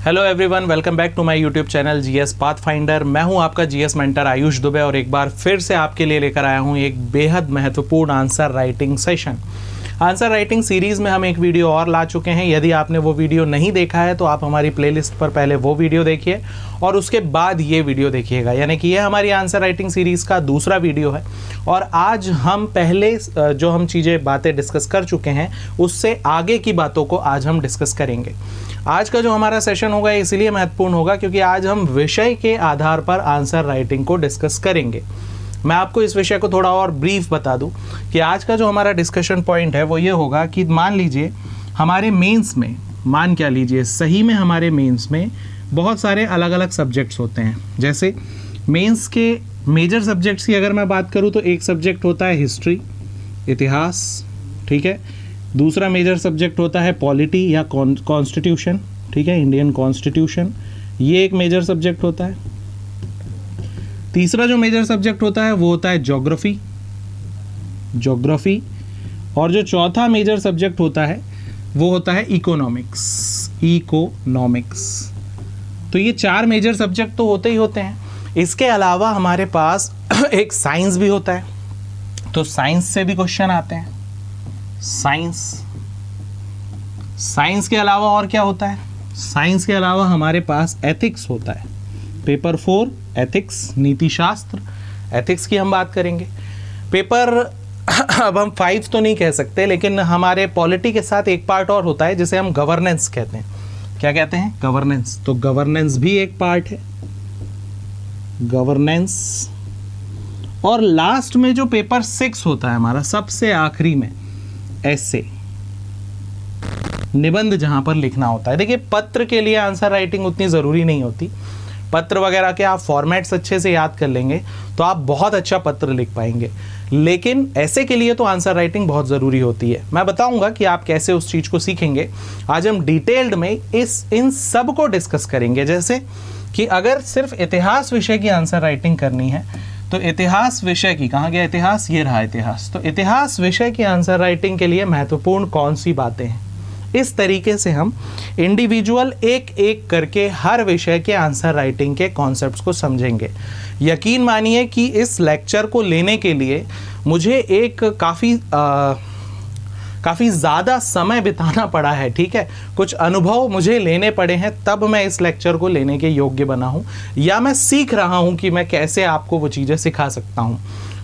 Hello everyone, welcome back to my YouTube channel GS pathfinder. मैं हूं आपका GS mentor Ayush Dubey और एक बार फिर से आपके लिए लेकर आया हूं एक बेहद महत्वपूर्ण answer writing session. Answer writing series में हम एक वीडियो और ला चुके हैं। यदि आपने वो वीडियो नहीं देखा है तो आप हमारी प्लेलिस्ट पर पहले वो वीडियो देखिए और उसके बाद ये वीडियो देखिएगा। यानी कि ये हमारी आंसर राइटिंग सीरीज़ का दूसरा वीडियो है और आज हम पहले जो हम बातें डिस्कस कर चुके हैं उससे आगे की बातों को आज हम डिस्कस करेंगे। आज का जो हमारा सेशन होगा इसलिए महत्वपूर्ण होगा क्योंकि आज हम विषय के आधार पर आंसर राइटिंग को डिस्कस करेंगे। मैं आपको इस विषय को थोड़ा और ब्रीफ बता दूं कि आज का जो हमारा डिस्कशन पॉइंट है वो ये होगा कि मान लीजिए हमारे मेंस में, मान क्या लीजिए सही में हमारे मेंस में बहुत सारे अलग अलग सब्जेक्ट्स होते हैं। जैसे मेंस के मेजर सब्जेक्ट्स की अगर मैं बात करूं तो एक सब्जेक्ट होता है हिस्ट्री, इतिहास, ठीक है। दूसरा मेजर सब्जेक्ट होता है पॉलिटी या कॉन्स्टिट्यूशन, ठीक है, इंडियन कॉन्स्टिट्यूशन, ये एक मेजर सब्जेक्ट होता है। तीसरा जो मेजर सब्जेक्ट होता है वो होता है ज्योग्राफी, और जो चौथा मेजर सब्जेक्ट होता है वो होता है इकोनॉमिक्स। तो ये चार मेजर सब्जेक्ट तो होते ही होते हैं। इसके अलावा हमारे पास एक साइंस भी होता है, तो साइंस से भी क्वेश्चन आते हैं। साइंस के अलावा और क्या होता है? साइंस के अलावा हमारे पास एथिक्स होता है। पेपर 4 एथिक्स, नीति शास्त्र, एथिक्स की हम बात करेंगे। पेपर अब हम 5 तो नहीं कह सकते, लेकिन हमारे पॉलिटी के साथ एक पार्ट और होता है जिसे हम गवर्नेंस कहते हैं। क्या कहते हैं? गवर्नेंस। तो गवर्नेंस भी एक पार्ट है, गवर्नेंस। और लास्ट में जो पेपर 6 होता है हमारा, सबसे आखिरी में ऐसे निबंध जहां पर लिखना होता है। देखिए, पत्र के लिए आंसर राइटिंग उतनी ज़रूरी नहीं होती। पत्र वगैरह के आप फॉर्मेट्स अच्छे से याद कर लेंगे तो आप बहुत अच्छा पत्र लिख पाएंगे, लेकिन ऐसे के लिए तो आंसर राइटिंग बहुत ज़रूरी होती है। मैं बताऊंगा कि आप कैसे उस चीज़ को सीखेंगे। आज हम डिटेल्ड में इन सब को डिस्कस करेंगे। जैसे कि अगर सिर्फ इतिहास विषय की आंसर राइटिंग करनी है तो इतिहास विषय की, कहाँ गया इतिहास? ये रहा इतिहास। तो इतिहास विषय की आंसर राइटिंग के लिए महत्वपूर्ण कौन सी बातें हैं, इस तरीके से हम इंडिविजुअल एक एक करके हर विषय के आंसर राइटिंग के कॉन्सेप्ट्स को समझेंगे। यकीन मानिए कि इस लेक्चर को लेने के लिए मुझे एक काफ़ी ज़्यादा समय बिताना पड़ा है, ठीक है। कुछ अनुभव मुझे लेने पड़े हैं, तब मैं इस लेक्चर को लेने के योग्य बना हूँ, या मैं सीख रहा हूँ कि मैं कैसे आपको वो चीज़ें सिखा सकता हूँ।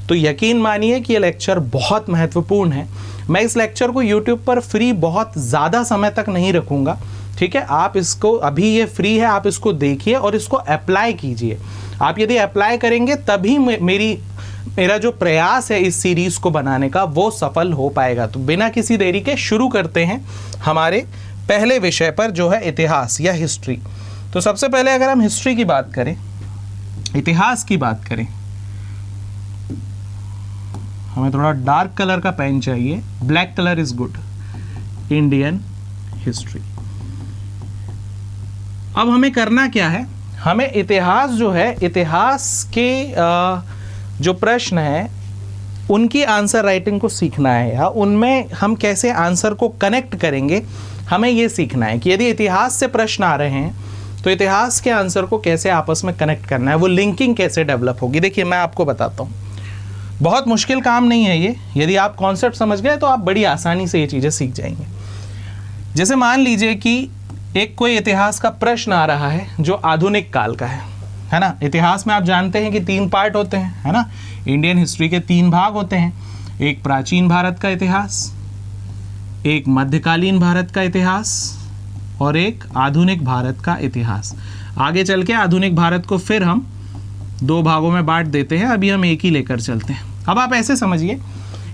तो यकीन मानिए कि ये लेक्चर बहुत महत्वपूर्ण है। मैं इस लेक्चर को YouTube पर फ्री बहुत ज़्यादा समय तक नहीं रखूँगा, ठीक है। आप इसको, अभी ये फ्री है, आप इसको देखिए और इसको अप्लाई कीजिए। आप यदि अप्लाई करेंगे तभी मेरा जो प्रयास है इस सीरीज़ को बनाने का वो सफल हो पाएगा। तो बिना किसी देरी के शुरू करते हैं हमारे पहले विषय पर, जो है इतिहास या हिस्ट्री। तो सबसे पहले अगर हम हिस्ट्री की बात करें, इतिहास की बात करें, हमें थोड़ा डार्क कलर का पेन चाहिए। Black colour is good. Indian history. अब हमें करना क्या है? हमें इतिहास जो है, इतिहास के जो प्रश्न है उनकी आंसर राइटिंग को सीखना है, या उनमें हम कैसे आंसर को कनेक्ट करेंगे, हमें ये सीखना है कि यदि इतिहास से प्रश्न आ रहे हैं तो इतिहास के आंसर को कैसे आपस में कनेक्ट करना है, वो लिंकिंग कैसे डेवलप होगी। देखिए, मैं आपको बताता हूँ, बहुत मुश्किल काम नहीं है ये। यदि आप कॉन्सेप्ट समझ गए तो आप बड़ी आसानी से ये चीज़ें सीख जाएंगे। जैसे मान लीजिए कि एक कोई इतिहास का प्रश्न आ रहा है जो आधुनिक काल का है ना। इतिहास में आप जानते हैं कि 3 पार्ट होते हैं, है ना। इंडियन हिस्ट्री के 3 भाग होते हैं, एक प्राचीन भारत का इतिहास, एक मध्यकालीन भारत का इतिहास और एक आधुनिक भारत का इतिहास। आगे चल के आधुनिक भारत को फिर हम 2 भागों में बांट देते हैं, अभी हम एक ही लेकर चलते हैं। अब आप ऐसे समझिए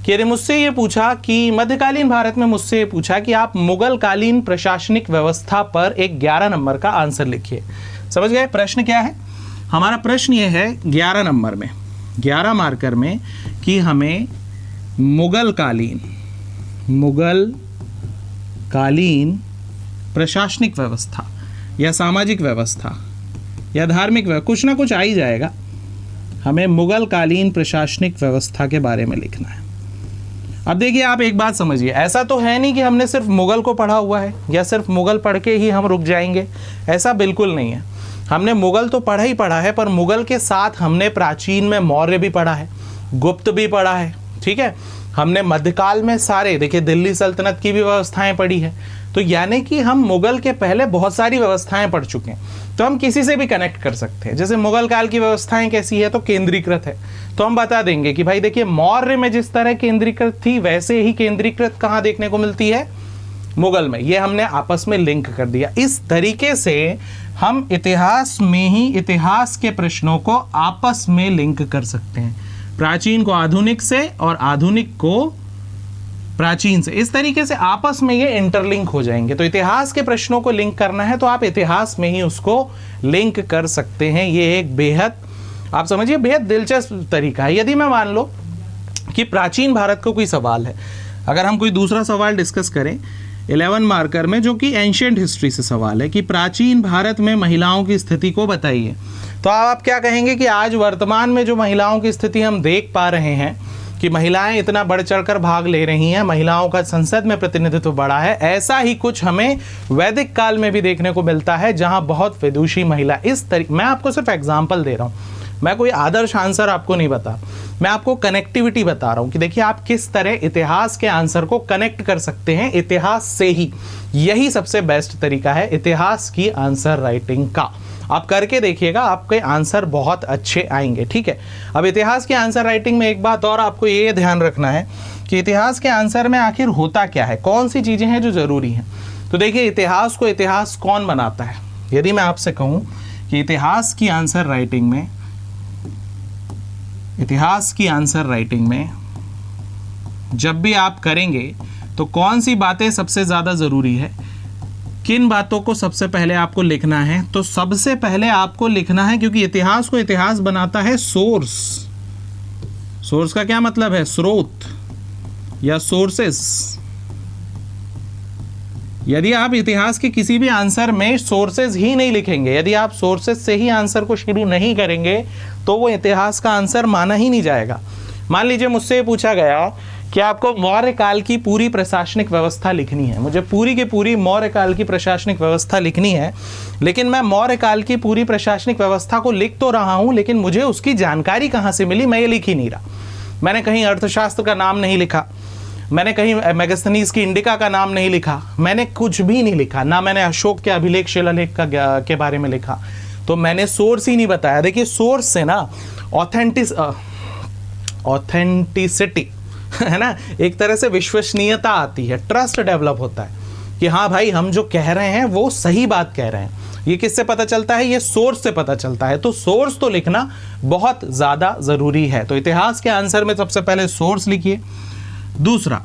कि यदि मुझसे ये पूछा कि मध्यकालीन भारत में मुझसे ये पूछा कि आप मुगल कालीन प्रशासनिक व्यवस्था पर एक 11 नंबर का आंसर लिखिए। समझ गए प्रश्न क्या है? हमारा प्रश्न ये है 11 नंबर में, 11 मार्कर में, कि हमें मुगल कालीन प्रशासनिक व्यवस्था या सामाजिक व्यवस्था या धार्मिक व्यवस्था, कुछ ना कुछ आ ही जाएगा। हमें मुगल कालीन प्रशासनिक व्यवस्था के बारे में लिखना है। अब देखिए आप एक बात समझिए, ऐसा तो है नहीं कि हमने सिर्फ मुगल को पढ़ा हुआ है या सिर्फ मुगल पढ़ के ही हम रुक जाएंगे, ऐसा बिल्कुल नहीं है। हमने मुगल तो पढ़ा ही पढ़ा है, पर मुगल के साथ हमने प्राचीन में मौर्य भी पढ़ा है, गुप्त भी पढ़ा है, ठीक है। हमने मध्यकाल में सारे, देखिए दिल्ली सल्तनत की भी व्यवस्थाएं पढ़ी है। तो यानी कि हम मुगल के पहले बहुत सारी व्यवस्थाएं पढ़ चुके हैं, तो हम किसी से भी कनेक्ट कर सकते हैं। जैसे मुगल काल की व्यवस्थाएं कैसी है, तो केंद्रीकृत है, तो हम बता देंगे कि भाई देखिए मौर्य में जिस तरह केंद्रीकृत थी वैसे ही केंद्रीकृत कहाँ देखने को मिलती है, मुगल में। ये हमने आपस में लिंक कर दिया। इस तरीके से हम इतिहास में ही इतिहास के प्रश्नों को आपस में लिंक कर सकते हैं, प्राचीन को आधुनिक से और आधुनिक को प्राचीन से। इस तरीके से आपस में ये इंटरलिंक हो जाएंगे। तो इतिहास के प्रश्नों को लिंक करना है तो आप इतिहास में ही उसको लिंक कर सकते हैं। ये एक बेहद, आप समझिए, बेहद दिलचस्प तरीका है। यदि मैं मान लो कि प्राचीन भारत का कोई सवाल है, अगर हम कोई दूसरा सवाल डिस्कस करें 11 मार्कर में, जो कि एंशिएंट हिस्ट्री से सवाल है कि प्राचीन भारत में महिलाओं की स्थिति को बताइए, तो आप क्या कहेंगे कि आज वर्तमान में जो महिलाओं की स्थिति हम देख पा रहे हैं कि महिलाएं इतना बढ़ चढ़कर भाग ले रही हैं, महिलाओं का संसद में प्रतिनिधित्व बढ़ा है, ऐसा ही कुछ हमें वैदिक काल में भी देखने को मिलता है, जहां बहुत विदुषी महिला। इस तरीके, मैं आपको सिर्फ एग्जाम्पल दे रहा हूं, मैं कोई आदर्श आंसर आपको नहीं बता, मैं आपको कनेक्टिविटी बता रहा हूं कि देखिए आप किस तरह इतिहास के आंसर को कनेक्ट कर सकते हैं इतिहास से ही। यही सबसे बेस्ट तरीका है इतिहास की आंसर राइटिंग का। आप करके देखिएगा, आपके आंसर बहुत अच्छे आएंगे, ठीक है। अब इतिहास के आंसर राइटिंग में एक बात और आपको ये ध्यान रखना है कि इतिहास के आंसर में आखिर होता क्या है, कौन सी चीज़ें हैं जो ज़रूरी हैं। तो देखिए इतिहास को इतिहास कौन बनाता है। यदि मैं आपसे कहूँ कि इतिहास की आंसर राइटिंग में, इतिहास की आंसर राइटिंग में जब भी आप करेंगे तो कौन सी बातें सबसे ज़्यादा ज़रूरी है, किन बातों को सबसे पहले आपको लिखना है, तो सबसे पहले आपको लिखना है, क्योंकि इतिहास को इतिहास बनाता है सोर्स। सोर्स का क्या मतलब है, स्रोत या सोर्सेस। यदि आप इतिहास के किसी भी आंसर में सोर्सेज ही नहीं लिखेंगे, यदि आप सोर्सेज से ही आंसर को शुरू नहीं करेंगे, तो वो इतिहास का आंसर माना ही नहीं जाएगा। मान लीजिए मुझसे ये पूछा गया कि आपको मौर्य काल की पूरी प्रशासनिक व्यवस्था लिखनी है, मुझे पूरी की पूरी मौर्य काल की प्रशासनिक व्यवस्था लिखनी है, लेकिन मैं मौर्य काल की पूरी प्रशासनिक व्यवस्था को लिख तो रहा हूं, लेकिन मुझे उसकी जानकारी कहां से मिली, मैं ये लिख ही नहीं रहा। मैंने कहीं अर्थशास्त्र का नाम नहीं लिखा, मैंने कहीं मेगास्थनीज की इंडिका का नाम नहीं लिखा, मैंने कुछ भी नहीं लिखा, ना मैंने अशोक के अभिलेख शिलालेख के बारे में लिखा, तो मैंने सोर्स ही नहीं बताया। देखिए सोर्स से ना ऑथेंटिसिटी है ना, एक तरह से विश्वसनीयता आती है, ट्रस्ट डेवलप होता है कि हाँ भाई हम जो कह रहे हैं वो सही बात कह रहे हैं। ये किससे पता चलता है, ये सोर्स से पता चलता है। तो सोर्स तो लिखना बहुत ज़्यादा ज़रूरी है। तो इतिहास के आंसर में सबसे पहले सोर्स लिखिए। दूसरा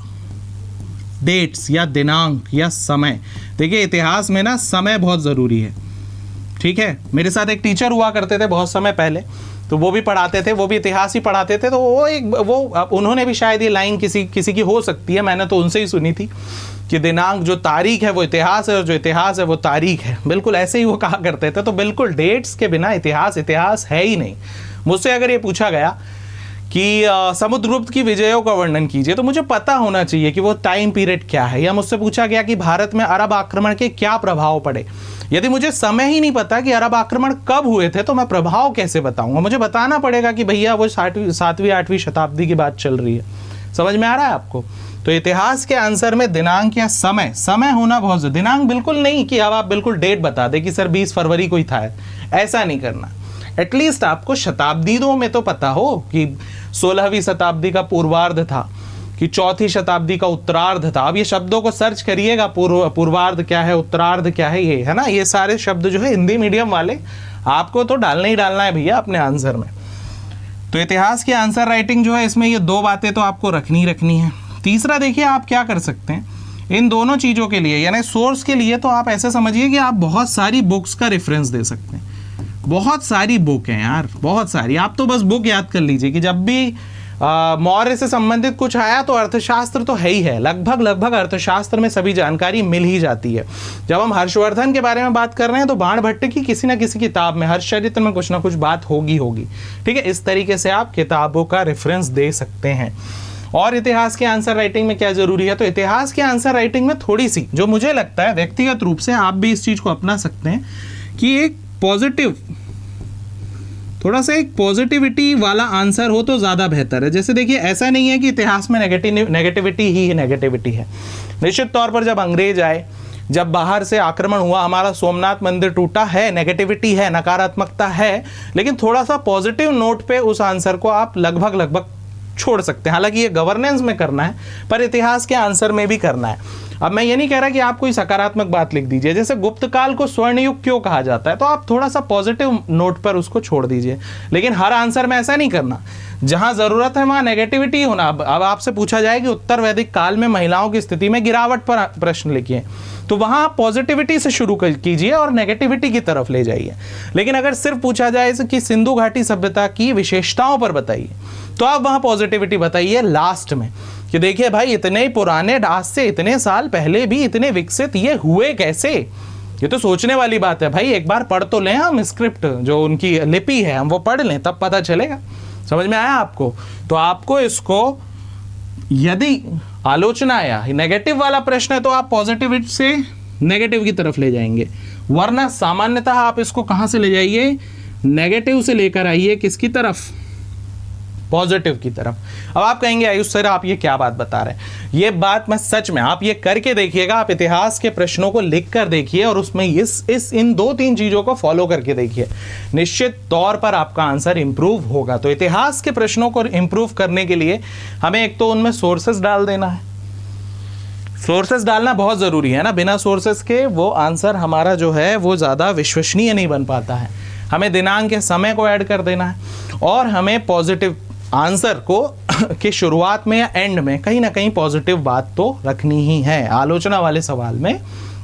डेट्स या दिनांक या समय। देखिए इतिहास में ना समय बहुत ज़रूरी है, ठीक है। मेरे साथ एक टीचर हुआ करते थे बहुत समय पहले, तो वो भी पढ़ाते थे, वो भी इतिहास ही पढ़ाते थे। तो वो उन्होंने भी शायद ये लाइन किसी की हो सकती है, मैंने तो उनसे ही सुनी थी कि दिनांक जो तारीख है वो इतिहास है और जो इतिहास है वो तारीख है। बिल्कुल ऐसे ही वो कहा करते थे। तो बिल्कुल डेट्स के बिना इतिहास है ही नहीं। मुझसे अगर ये पूछा गया कि समुद्रगुप्त की विजयों का वर्णन कीजिए, तो मुझे पता होना चाहिए कि वो टाइम पीरियड क्या है। या मुझसे पूछा गया कि भारत में अरब आक्रमण के क्या प्रभाव पड़े, यदि मुझे समय ही नहीं पता कि अरब आक्रमण कब हुए थे, तो मैं प्रभाव कैसे बताऊंगा। मुझे बताना पड़ेगा कि भैया वो 7वीं 8वीं शताब्दी की बात चल रही है। समझ में आ रहा है आपको। तो इतिहास के आंसर में दिनांक या समय होना बहुत जरूरी। दिनांक बिल्कुल नहीं कि अब आप बिल्कुल डेट बता दें कि सर 20 फरवरी को ही था, ऐसा नहीं करना। एटलीस्ट आपको शताब्दियों में तो पता हो कि 16वीं शताब्दी का पूर्वार्ध था कि 4थी शताब्दी का उत्तरार्ध था। अब ये शब्दों को सर्च करिएगा, पूर्वार्ध क्या है, उत्तरार्ध क्या है, ये है ना, ये सारे शब्द जो है हिंदी मीडियम वाले आपको तो डालना ही डालना है भैया अपने आंसर में। तो इतिहास की आंसर राइटिंग जो है इसमें ये दो बातें तो आपको रखनी है। तीसरा देखिए आप क्या कर सकते हैं इन दोनों चीज़ों के लिए, यानी सोर्स के लिए, तो आप ऐसे समझिए कि आप बहुत सारी बुक्स का रेफरेंस दे सकते हैं। बहुत सारी बुक हैं यार, बहुत सारी। आप तो बस बुक याद कर लीजिए कि जब भी मौर्य से संबंधित कुछ आया तो अर्थशास्त्र तो है ही है, लगभग अर्थशास्त्र में सभी जानकारी मिल ही जाती है। जब हम हर्षवर्धन के बारे में बात कर रहे हैं तो बाणभट्ट की किसी ना किसी किताब में, हर्षचरित्र में कुछ ना कुछ बात होगी। ठीक है, इस तरीके से आप किताबों का रेफरेंस दे सकते हैं। और इतिहास के आंसर राइटिंग में क्या जरूरी है, तो इतिहास के आंसर राइटिंग में थोड़ी सी, जो मुझे लगता है व्यक्तिगत रूप से आप भी इस चीज को अपना सकते हैं, कि एक पॉजिटिव, थोड़ा सा एक पॉजिटिविटी वाला आंसर हो तो ज़्यादा बेहतर है। जैसे देखिए, ऐसा नहीं है कि इतिहास में नेगेटिविटी ही नेगेटिविटी है। निश्चित तौर पर जब अंग्रेज आए, जब बाहर से आक्रमण हुआ, हमारा सोमनाथ मंदिर टूटा है, नेगेटिविटी है, नकारात्मकता है, लेकिन थोड़ा सा पॉजिटिव नोट पे उस आंसर को आप लगभग छोड़ सकते हैं। हालांकि ये गवर्नेंस में करना है, पर इतिहास के आंसर में भी करना है। अब मैं ये नहीं कह रहा कि आप कोई सकारात्मक बात लिख दीजिए, जैसे गुप्त काल को स्वर्ण युग क्यों कहा जाता है, तो आप थोड़ा सा पॉजिटिव नोट पर उसको छोड़ दीजिए, लेकिन हर आंसर में ऐसा नहीं करना। जहां जरूरत है वहां नेगेटिविटी होना। अब आपसे पूछा जाए कि उत्तर वैदिक काल में महिलाओं की स्थिति में गिरावट पर प्रश्न लिखिए, तो वहां आप पॉजिटिविटी से शुरू कीजिए और नेगेटिविटी की तरफ ले जाइए। लेकिन अगर सिर्फ पूछा जाए कि सिंधु घाटी सभ्यता की विशेषताओं पर बताइए, तो आप वहां पॉजिटिविटी बताइए लास्ट में, कि देखिए भाई, इतने पुराने, आज से इतने साल पहले भी इतने विकसित ये हुए कैसे। ये तो सोचने वाली बात है भाई, एक बार पढ़ तो लें हम स्क्रिप्ट, जो उनकी लिपि है हम वो पढ़ लें, तब पता चलेगा। समझ में आया आपको? तो आपको इसको, यदि आलोचना या नेगेटिव वाला प्रश्न है तो आप पॉजिटिव से नेगेटिव की तरफ ले जाएंगे, वरना सामान्यतः आप इसको कहां से ले जाइए, नेगेटिव से लेकर आइए किसकी तरफ, पॉजिटिव की तरफ। अब आप कहेंगे आयुष सर आप ये क्या बात बता रहे हैं, ये बात मैं सच में, आप ये करके देखिएगा, आप इतिहास के प्रश्नों को लिख कर देखिए और उसमें इन 2-3 चीजों को फॉलो करके देखिए, निश्चित तौर पर आपका आंसर इंप्रूव होगा। तो इतिहास के प्रश्नों को इंप्रूव करने के लिए हमें एक तो उनमें सोर्सेस डाल देना है, सोर्सेस डालना बहुत जरूरी है ना, बिना सोर्सेस के वो आंसर हमारा जो है वो ज्यादा विश्वसनीय नहीं बन पाता है। हमें दिनांक के समय को ऐड कर देना है, और हमें पॉजिटिव आंसर को के शुरुआत में या एंड में कहीं ना कहीं पॉजिटिव बात तो रखनी ही है। आलोचना वाले सवाल में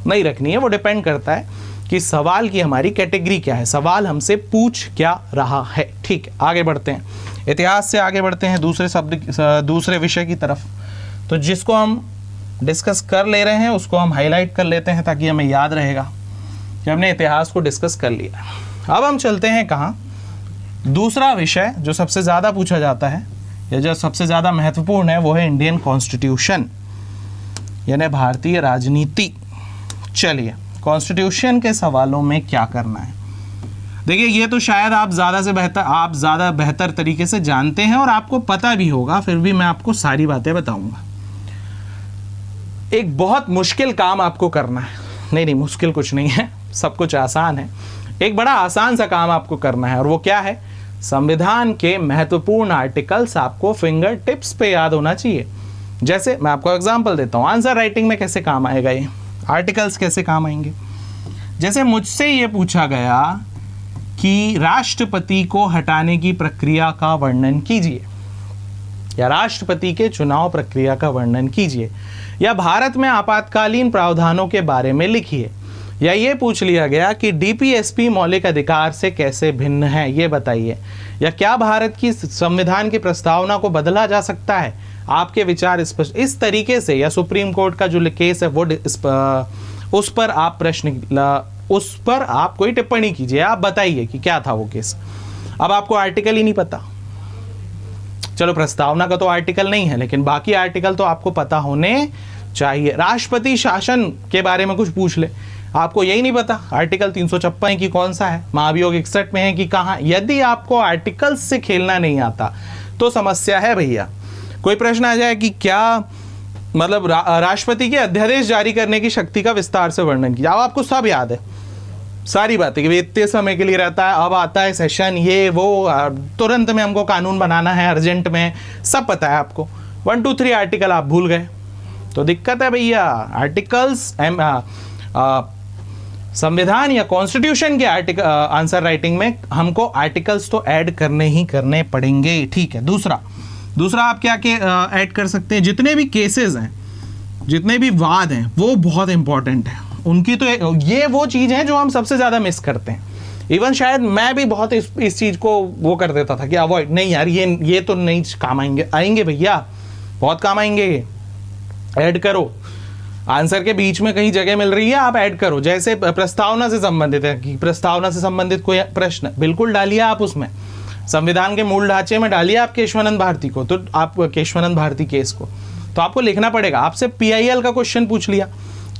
नहीं रखनी है, वो डिपेंड करता है कि सवाल की हमारी कैटेगरी क्या है, सवाल हमसे पूछ क्या रहा है। ठीक है, आगे बढ़ते हैं, इतिहास से आगे बढ़ते हैं दूसरे विषय की तरफ। तो जिसको हम डिस्कस कर ले रहे हैं उसको हम हाईलाइट कर लेते हैं, ताकि हमें याद रहेगा कि हमने इतिहास को डिस्कस कर लिया। अब हम चलते हैं कहाँ, दूसरा विषय जो सबसे ज़्यादा पूछा जाता है या जो सबसे ज़्यादा महत्वपूर्ण है, वो है इंडियन कॉन्स्टिट्यूशन, यानी भारतीय राजनीति। चलिए, कॉन्स्टिट्यूशन के सवालों में क्या करना है, देखिए ये तो शायद आप ज़्यादा बेहतर तरीके से जानते हैं और आपको पता भी होगा, फिर भी मैं आपको सारी बातें बताऊंगा। एक बहुत मुश्किल काम आपको करना है, नहीं मुश्किल कुछ नहीं है, सब कुछ आसान है। एक बड़ा आसान सा काम आपको करना है, और वो क्या है, संविधान के महत्वपूर्ण आर्टिकल्स आपको फिंगर टिप्स पे याद होना चाहिए। जैसे मैं आपको एग्जांपल देता हूँ, आंसर राइटिंग में कैसे काम आएगा ये आर्टिकल्स, कैसे काम आएंगे। जैसे मुझसे ये पूछा गया कि राष्ट्रपति को हटाने की प्रक्रिया का वर्णन कीजिए, या राष्ट्रपति के चुनाव प्रक्रिया का वर्णन कीजिए, या भारत में आपातकालीन प्रावधानों के बारे में लिखिए, या ये पूछ लिया गया कि डीपीएसपी मौलिक अधिकार से कैसे भिन्न है ये बताइए, या क्या भारत की संविधान की प्रस्तावना को बदला जा सकता है, आपके विचार स्पष्ट। इस तरीके से, या सुप्रीम कोर्ट का जो केस है वो उस पर आप कोई टिप्पणी कीजिए, आप बताइए कि क्या था वो केस। अब आपको आर्टिकल ही नहीं पता, चलो प्रस्तावना का तो आर्टिकल नहीं है, लेकिन बाकी आर्टिकल तो आपको पता होने चाहिए। राष्ट्रपति शासन के बारे में कुछ पूछ ले, आपको यही नहीं पता आर्टिकल 356 की कौन सा है, महाभियोग 61 में है कि कहाँ। यदि आपको आर्टिकल्स से खेलना नहीं आता तो समस्या है भैया। कोई प्रश्न आ जाए कि क्या मतलब राष्ट्रपति के अध्यादेश जारी करने की शक्ति का विस्तार से वर्णन किया, अब आपको सब याद है सारी बातें कि इतने समय के लिए रहता है, अब आता है सेशन, ये वो, तुरंत में हमको कानून बनाना है, अर्जेंट में, सब पता है आपको। 1 2 3 आर्टिकल आप भूल गए तो दिक्कत है भैया। आर्टिकल्स संविधान या कॉन्स्टिट्यूशन के आंसर राइटिंग में हमको आर्टिकल्स तो ऐड करने ही करने पड़ेंगे। ठीक है, दूसरा आप क्या ऐड कर सकते हैं, जितने भी केसेस हैं, जितने भी वाद हैं, वो बहुत इंपॉर्टेंट है उनकी। तो ये वो चीज़ है जो हम सबसे ज़्यादा मिस करते हैं। इवन शायद मैं भी बहुत इस चीज़ को वो कर देता था कि अवॉइड, नहीं यार ये तो नहीं काम आएंगे भैया, बहुत काम आएंगे, ऐड करो। आंसर के बीच में कहीं जगह मिल रही है, आप ऐड करो। जैसे प्रस्तावना से संबंधित है कि प्रस्तावना से संबंधित कोई प्रश्न, बिल्कुल डालिए आप उसमें। संविधान के मूल ढांचे में डालिए आप केशवानंद भारती को, तो आप केशवानंद भारती केस को, तो आपको लिखना पड़ेगा। आपसे PIL का क्वेश्चन पूछ लिया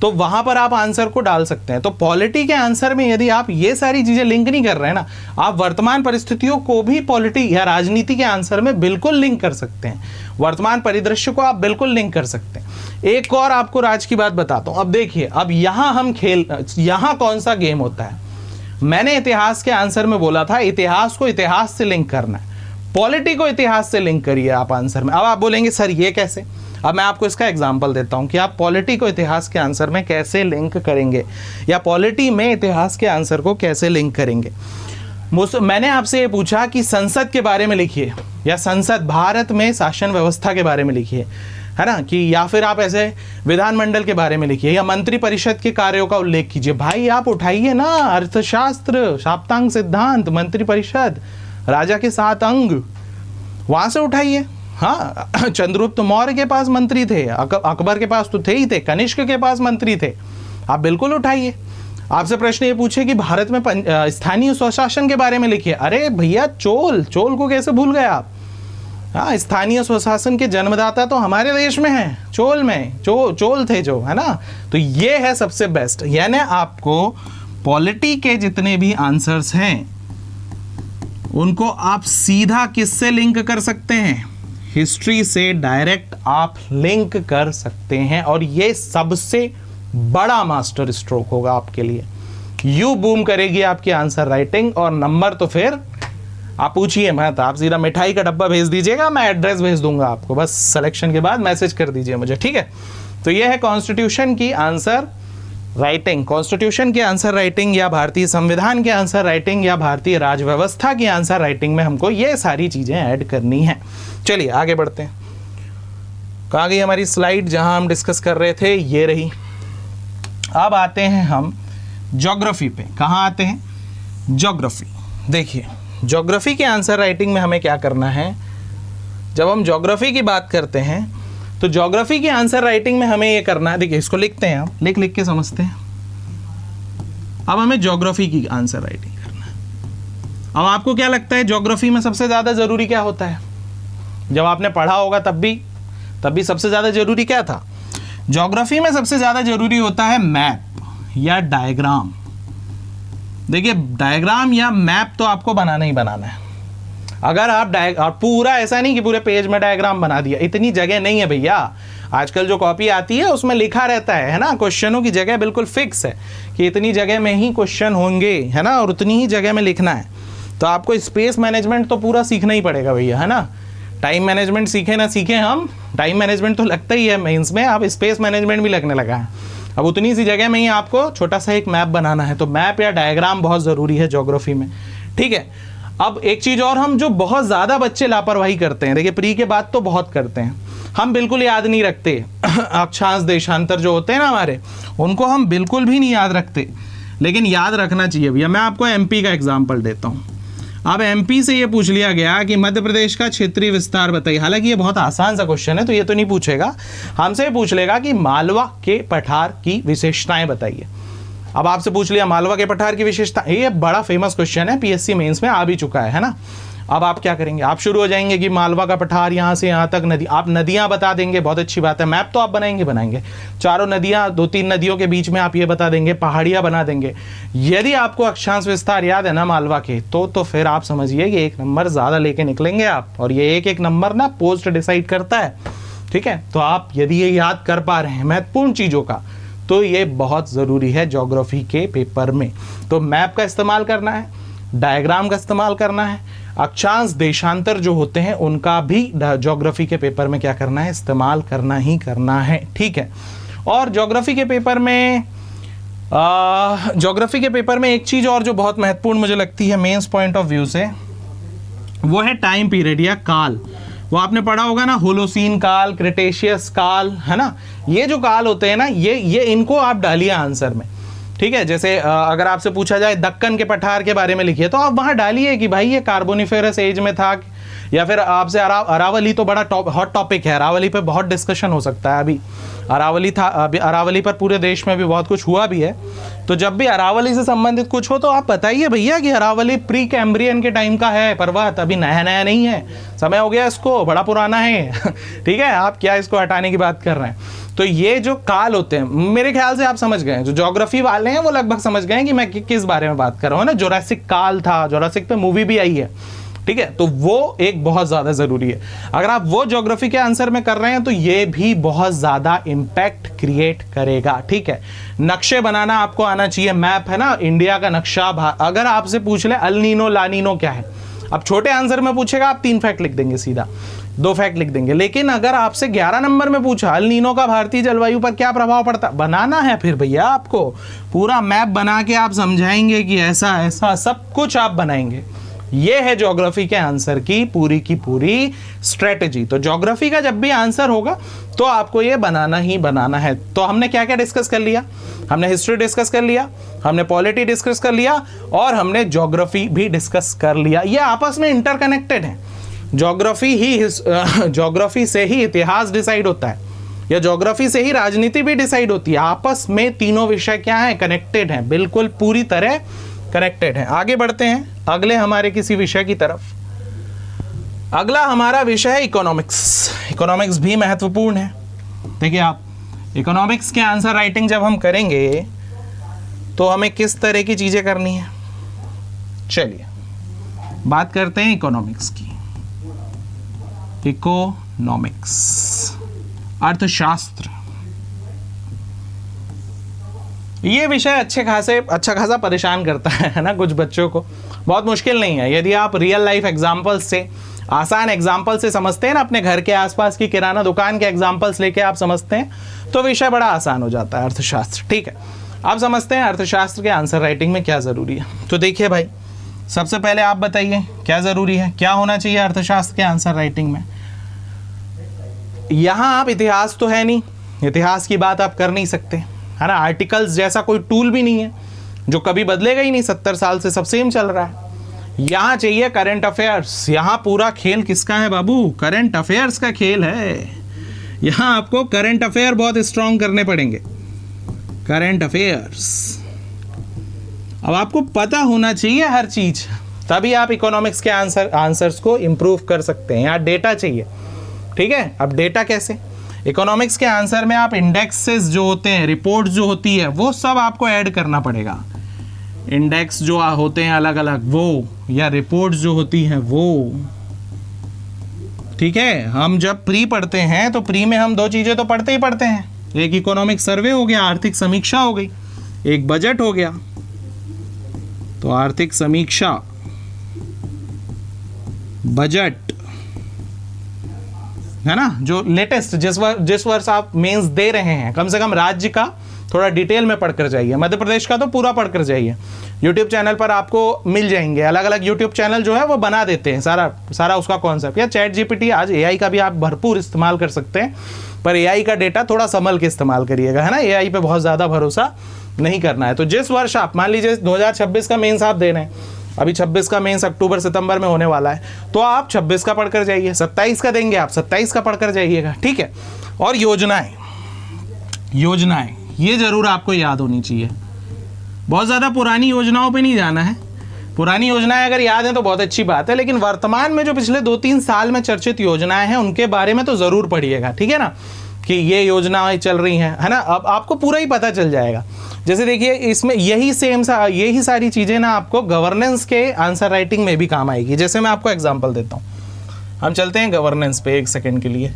तो वहां पर आप आंसर को डाल सकते हैं। तो पॉलिटी के आंसर में यदि आप ये सारी चीजें लिंक नहीं कर रहे हैं ना, आप वर्तमान परिस्थितियों को भी पॉलिटी या राजनीति के आंसर में बिल्कुल लिंक कर सकते हैं, वर्तमान परिदृश्य को आप बिल्कुल लिंक कर सकते हैं। एक और आपको राज की बात बताता हूं। अब देखिए, अब यहां कौन सा गेम होता है। मैंने इतिहास के आंसर में बोला था इतिहास को इतिहास से लिंक करना है, पॉलिटी को इतिहास से लिंक करिए आप आंसर में। अब आप बोलेंगे सर ये कैसे? अब मैं आपको इसका एग्जांपल देता हूं कि आप पॉलिटी को इतिहास के आंसर में कैसे लिंक करेंगे, या पॉलिटी में इतिहास के आंसर को कैसे लिंक करेंगे। मैंने आपसे ये पूछा कि संसद के बारे में लिखिए, या संसद भारत में शासन व्यवस्था के बारे में लिखिए, है ना, कि या फिर आप ऐसे विधानमंडल के बारे में लिखिए, या मंत्री परिषद के कार्यों का उल्लेख कीजिए। भाई आप उठाइए ना, अर्थशास्त्र, शाप्तांग सिद्धांत, मंत्री परिषद, राजा के 7 अंग, वहां से उठाइए। हाँ, चंद्रगुप्त मौर्य के पास मंत्री थे, अकबर के पास तो थे ही थे, कनिष्क के पास मंत्री थे, आप बिल्कुल उठाइए। आपसे प्रश्न ये पूछे कि भारत में स्थानीय स्वशासन के बारे में लिखिए। अरे भैया, चोल को कैसे भूल गए आप? हाँ, स्थानीय स्वशासन के जन्मदाता तो हमारे देश में है, चोल में चोल थे जो, है ना। तो ये है सबसे बेस्ट। यानी आपको पॉलिटी के जितने भी आंसर्स हैं उनको आप सीधा किससे लिंक कर सकते हैं? हिस्ट्री से डायरेक्ट आप लिंक कर सकते हैं, और ये सबसे बड़ा मास्टर स्ट्रोक होगा आपके लिए। यू बूम करेगी आपकी आंसर राइटिंग, और नंबर तो फिर आप पूछिए मत, आप सीधा मिठाई का डब्बा भेज दीजिएगा, मैं एड्रेस भेज दूंगा आपको, बस सिलेक्शन के बाद मैसेज कर दीजिए मुझे, ठीक है। तो ये है कॉन्स्टिट्यूशन की आंसर राइटिंग, कॉन्स्टिट्यूशन की आंसर राइटिंग, या भारतीय संविधान की आंसर राइटिंग, या भारतीय राज व्यवस्था की आंसर राइटिंग में हमको ये सारी चीजें ऐड करनी है। चलिए आगे बढ़ते हैं। कहाँ गई हमारी स्लाइड जहां हम डिस्कस कर रहे थे? ये रही। अब आते हैं हम ज्योग्राफी पे। कहाँ आते हैं? ज्योग्राफी। देखिए, ज्योग्राफी के आंसर राइटिंग में हमें क्या करना है? जब हम ज्योग्राफी की बात करते हैं तो ज्योग्राफी की आंसर राइटिंग में हमें ये करना है, देखिए इसको लिखते हैं, हम लिख के समझते हैं। अब हमें ज्योग्राफी की आंसर राइटिंग करना है। अब आपको क्या लगता है ज्योग्राफी में सबसे ज्यादा जरूरी क्या होता है? जब आपने पढ़ा होगा तब भी सबसे ज्यादा जरूरी क्या था? ज्योग्राफी में सबसे ज्यादा जरूरी होता है मैप या डायग्राम। देखिए, डायग्राम या मैप तो आपको बनाना ही बनाना है। अगर आप पूरा, ऐसा नहीं कि पूरे पेज में डायग्राम बना दिया, इतनी जगह नहीं है भैया। आजकल जो कॉपी आती है उसमें लिखा रहता है ना, क्वेश्चनों की जगह बिल्कुल फिक्स है कि इतनी जगह में ही क्वेश्चन होंगे, है ना, और उतनी ही जगह में लिखना है। तो आपको स्पेस मैनेजमेंट तो पूरा सीखना ही पड़ेगा भैया, है ना। टाइम मैनेजमेंट सीखे ना सीखे, हम टाइम मैनेजमेंट तो लगता ही है मेंस में, अब स्पेस मैनेजमेंट भी लगने लगा है। अब उतनी सी जगह में ही आपको छोटा सा एक मैप बनाना है, तो मैप या डायग्राम बहुत ज़रूरी है ज्योग्राफी में, ठीक है। अब एक चीज़ और, हम जो बहुत ज़्यादा बच्चे लापरवाही करते हैं, देखिए प्री के बाद तो बहुत करते हैं, हम बिल्कुल याद नहीं रखते अक्षांश देशांतर जो होते हैं ना हमारे, उनको हम बिल्कुल भी नहीं याद रखते, लेकिन याद रखना चाहिए भैया। मैं आपको MP का एग्जाम्पल देता हूँ। अब MP से ये पूछ लिया गया कि मध्य प्रदेश का क्षेत्रीय विस्तार बताइए। हालांकि ये बहुत आसान सा क्वेश्चन है, तो ये तो नहीं पूछेगा, हमसे पूछ लेगा कि मालवा के पठार की विशेषताएं बताइए। अब आपसे पूछ लिया मालवा के पठार की विशेषता, ये बड़ा फेमस क्वेश्चन है, PSC मेंस में आ भी चुका है ना। अब आप क्या करेंगे? आप शुरू हो जाएंगे कि मालवा का पठार यहाँ से यहाँ तक नदी, आप नदियाँ बता देंगे, बहुत अच्छी बात है। मैप तो आप बनाएंगे, चारों नदियाँ, 2-3 नदियों के बीच में आप ये बता देंगे, पहाड़ियाँ बना देंगे। यदि आपको अक्षांश विस्तार याद है ना मालवा के, तो फिर आप समझिए कि 1 नंबर ज़्यादा लेके निकलेंगे आप, और ये एक नंबर ना पोस्ट डिसाइड करता है, ठीक है। तो आप यदि ये याद कर पा रहे हैं महत्वपूर्ण चीज़ों का, तो ये बहुत ज़रूरी है ज्योग्राफी के पेपर में। तो मैप का इस्तेमाल करना है, डायग्राम का इस्तेमाल करना है, अक्षांश देशांतर जो होते हैं उनका भी ज्योग्राफी के पेपर में क्या करना है? इस्तेमाल करना ही करना है, ठीक है। और ज्योग्राफी के पेपर में एक चीज़ और जो बहुत महत्वपूर्ण मुझे लगती है मेंस पॉइंट ऑफ व्यू से, वो है टाइम पीरियड या काल। वो आपने पढ़ा होगा ना, होलोसीन काल, क्रिटेशियस काल, है ना। ये जो काल होते हैं ना, ये इनको आप डालिए आंसर में, ठीक है। जैसे अगर आपसे पूछा जाए दक्कन के पठार के बारे में लिखिए, तो आप वहां डालिए कि भाई ये कार्बोनिफेरस एज में था या फिर आपसे अरावली तो बड़ा हॉट टॉपिक है, अरावली पे बहुत डिस्कशन हो सकता है। अभी अरावली था, अभी अरावली पर पूरे देश में भी बहुत कुछ हुआ भी है। तो जब भी अरावली से संबंधित कुछ हो तो आप बताइए भैया कि अरावली प्री कैम्ब्रियन के टाइम का है पर्वत, अभी नया नया नहीं है, समय हो गया इसको, बड़ा पुराना है ठीक है, आप क्या इसको हटाने की बात कर रहे हैं। तो ये जो काल होते हैं, मेरे ख्याल से आप समझ गए हैं, जो ज्योग्राफी वाले हैं वो लगभग समझ गए हैं कि मैं किस बारे में बात कर रहा हूँ ना। जुरासिक काल था, जुरासिक पे मूवी भी आई है, ठीक है, तो वो एक बहुत ज्यादा जरूरी है। अगर आप वो ज्योग्राफी के आंसर में कर रहे हैं तो ये भी बहुत ज्यादा इंपैक्ट क्रिएट करेगा, ठीक है। नक्शे बनाना आपको आना चाहिए, मैप है ना इंडिया का नक्शा। अगर आपसे पूछ ले अल नीनो ला नीनो क्या है, अब छोटे आंसर में पूछेगा आप 3 फैक्ट लिख देंगे, सीधा 2 फैक्ट लिख देंगे। लेकिन अगर आपसे 11 नंबर में पूछा अल नीनो का भारतीय जलवायु पर क्या प्रभाव पड़ता, बनाना है फिर भैया आपको पूरा मैप बना के आप समझाएंगे कि ऐसा ऐसा सब कुछ आप बनाएंगे। ये है ज्योग्राफी के आंसर की पूरी स्ट्रेटजी। तो ज्योग्राफी का जब भी आंसर होगा तो आपको ये बनाना ही बनाना है। तो हमने क्या क्या डिस्कस कर लिया, हमने हिस्ट्री डिस्कस कर लिया, हमने पॉलिटी डिस्कस कर लिया और हमने ज्योग्राफी भी डिस्कस कर लिया। ये आपस में इंटरकनेक्टेड है। ज्योग्राफी से ही इतिहास डिसाइड होता है, या ज्योग्राफी से ही राजनीति भी डिसाइड होती है। आपस में तीनों विषय क्या है, कनेक्टेड हैं, बिल्कुल पूरी तरह कनेक्टेड हैं। आगे बढ़ते हैं अगले हमारे किसी विषय की तरफ। अगला हमारा विषय है इकोनॉमिक्स। इकोनॉमिक्स भी महत्वपूर्ण है। देखिए आप, इकोनॉमिक्स के आंसर राइटिंग जब हम करेंगे तो हमें किस तरह की चीजें करनी है, चलिए बात करते हैं इकोनॉमिक्स की। इकोनॉमिक्स अर्थशास्त्र, ये विषय अच्छा खासा परेशान करता है ना कुछ बच्चों को। बहुत मुश्किल नहीं है, यदि आप रियल लाइफ एग्जांपल्स से, आसान एग्जांपल से समझते हैं ना, अपने घर के आसपास की किराना दुकान के एग्जांपल्स लेके आप समझते हैं तो विषय बड़ा आसान हो जाता है अर्थशास्त्र, ठीक है। आप समझते हैं अर्थशास्त्र के आंसर राइटिंग में क्या जरूरी है। तो देखिए भाई, सबसे पहले आप बताइए क्या जरूरी है, क्या होना चाहिए अर्थशास्त्र के आंसर राइटिंग में। यहां आप इतिहास तो है नहीं, इतिहास की बात आप कर नहीं सकते, है ना। आर्टिकल्स जैसा कोई टूल भी नहीं है जो कभी बदलेगा ही नहीं, 70 साल से सब सेम चल रहा है। यहां चाहिए करंट अफेयर्स। यहां पूरा खेल किसका है बाबू, करंट अफेयर्स का खेल है। यहां आपको करंट अफेयर बहुत स्ट्रांग करने पड़ेंगे, करंट अफेयर्स। अब आपको पता होना चाहिए हर चीज, तभी आप इकोनॉमिक्स के आंसर्स को इंप्रूव कर सकते हैं। यहाँ डेटा चाहिए, ठीक है। अब डेटा कैसे, इकोनॉमिक्स के आंसर में आप इंडेक्सेस जो होते हैं, रिपोर्ट जो होती है, वो सब आपको ऐड करना पड़ेगा। इंडेक्स जो होते हैं अलग अलग वो, या रिपोर्ट जो होती हैं वो, ठीक है। हम जब प्री पढ़ते हैं तो प्री में हम 2 चीजें तो पढ़ते ही पढ़ते हैं, एक इकोनॉमिक सर्वे हो गया, आर्थिक समीक्षा हो गई, एक बजट हो गया। तो आर्थिक समीक्षा, बजट, है ना, जो लेटेस्ट जिस वर्ष आप मेंस दे रहे हैं, कम से कम राज्य का थोड़ा डिटेल में पढ़कर जाइए। मध्य प्रदेश का तो पूरा पढ़कर जाइए। यूट्यूब चैनल पर आपको मिल जाएंगे, अलग अलग यूट्यूब चैनल जो है वो बना देते हैं सारा उसका कॉन्सेप्ट। या चैट जीपीटी, आज एआई का भी आप भरपूर इस्तेमाल कर सकते हैं, पर एआई का डेटा थोड़ा संभल के इस्तेमाल करिएगा, है ना। एआई पे बहुत ज़्यादा भरोसा नहीं करना है। तो जिस वर्ष आप, मान लीजिए 2026 का मेंस आप दे रहे हैं, अभी 26 का मेंस अक्टूबर सितंबर में होने वाला है, तो आप 26 का पढ़कर जाइए। 27 का देंगे आप, 27 का पढ़कर जाइएगा, ठीक है। और योजनाएं ये जरूर आपको याद होनी चाहिए। बहुत ज़्यादा पुरानी योजनाओं पे नहीं जाना है। पुरानी योजनाएं अगर याद हैं तो बहुत अच्छी बात है, लेकिन वर्तमान में जो पिछले 2-3 साल में चर्चित योजनाएं हैं उनके बारे में तो ज़रूर पढ़िएगा, ठीक है ना, कि ये योजनाएं चल रही हैं, है ना। अब आपको पूरा ही पता चल जाएगा। जैसे देखिए, इसमें यही सारी चीज़ें ना आपको गवर्नेंस के आंसर राइटिंग में भी काम आएगी। जैसे मैं आपको एग्जांपल देता हूँ, हम चलते हैं गवर्नेंस पे 1 सेकंड के लिए।